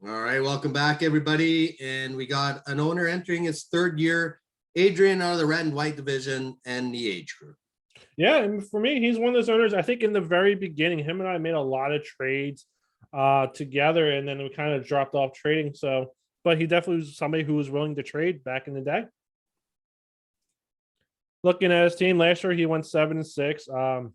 All right, welcome back, everybody. And we got an owner entering his third year, Adrian out of the red and white division and the age group. Yeah, and for me, he's one of those owners. I think in the very beginning, him and I made a lot of trades together, and then we kind of dropped off trading. So, but he definitely was somebody who was willing to trade back in the day. Looking at his team last year, he went 7-6.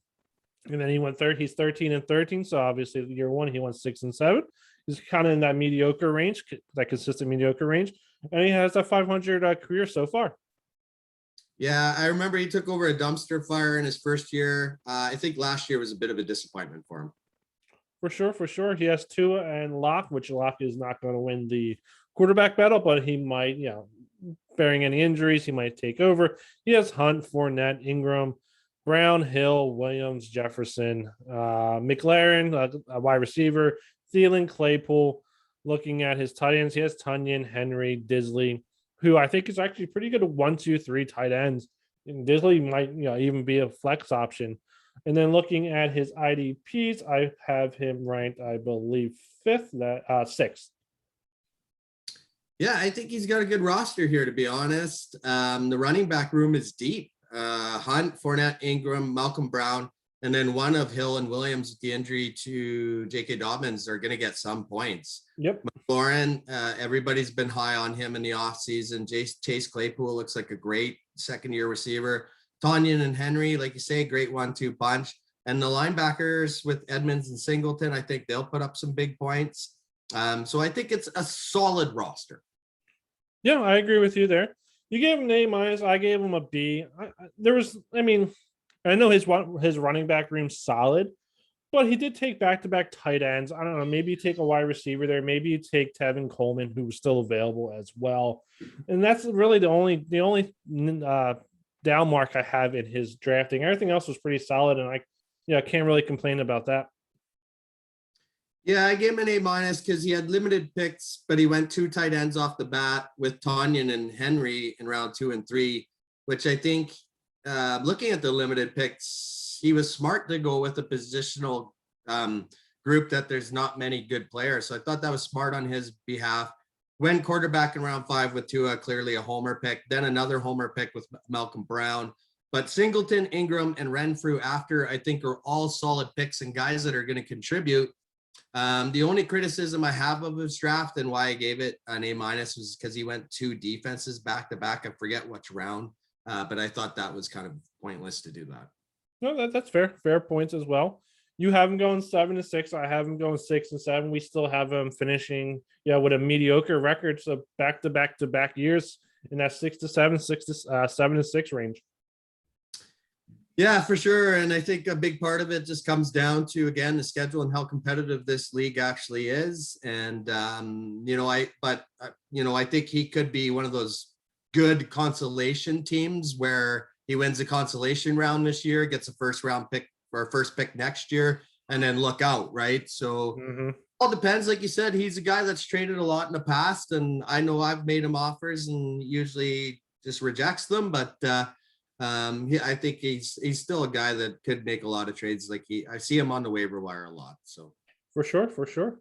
And then he went third. He's 13-13. So obviously, year one, he went 6-7. He's kind of in that mediocre range, that consistent mediocre range, and he has a 500 career so far. Yeah, I remember he took over a dumpster fire in his first year. I think last year was a bit of a disappointment for him. For sure. He has Tua and LOC, which LOC is not going to win the quarterback battle, but he might, bearing any injuries, he might take over. He has Hunt, Fournette, Ingram, Brown, Hill, Williams, Jefferson, McLaren, a wide receiver, Thielen, Claypool. Looking at his tight ends, he has Tunyon, Henry, Disley, who I think is actually pretty good at 1, 2, 3 tight ends. And Disley might, even be a flex option. And then looking at his IDPs, I have him ranked, I believe, sixth. Yeah, I think he's got a good roster here, to be honest. The running back room is deep. Hunt, Fournette, Ingram, Malcolm Brown, and then one of Hill and Williams with the injury to J.K. Dobbins are going to get some points. Yep. McLaurin, everybody's been high on him in the offseason. Chase Claypool looks like a great second-year receiver. Tunyon and Henry, like you say, great 1-2 punch. And the linebackers with Edmonds and Singleton, I think they'll put up some big points. So I think it's a solid roster. Yeah, I agree with you there. You gave him an A-. I gave him a B. I know his running back room's solid, but he did take back-to-back tight ends. I don't know. Maybe you take a wide receiver there. Maybe you take Tevin Coleman, who was still available as well. And that's really the only down mark I have in his drafting. Everything else was pretty solid, and I can't really complain about that. Yeah, I gave him an A- because he had limited picks, but he went 2 tight ends off the bat with Tunyon and Henry in round 2 and 3, which I think, looking at the limited picks, he was smart to go with a positional group that there's not many good players. So I thought that was smart on his behalf. Went quarterback in round 5 with Tua, clearly a homer pick, then another homer pick with Malcolm Brown. But Singleton, Ingram, and Renfrew after, I think, are all solid picks and guys that are going to contribute. The only criticism I have of his draft and why I gave it an A- was because he went 2 defenses back to back. I forget which round, but I thought that was kind of pointless to do that. No, that's fair. Fair points as well. You have him going 7-6. I have him going 6-7. We still have him finishing, with a mediocre record. So back years in that 6-7, 7-6 range. Yeah, for sure. And I think a big part of it just comes down to, again, the schedule and how competitive this league actually is. And, I think he could be one of those good consolation teams where he wins a consolation round this year, gets a first round pick or first pick next year, and then look out, right? So it all depends. Like you said, he's a guy that's traded a lot in the past, and I know I've made him offers and usually just rejects them, but I think he's still a guy that could make a lot of trades. I see him on the waiver wire a lot. So for sure.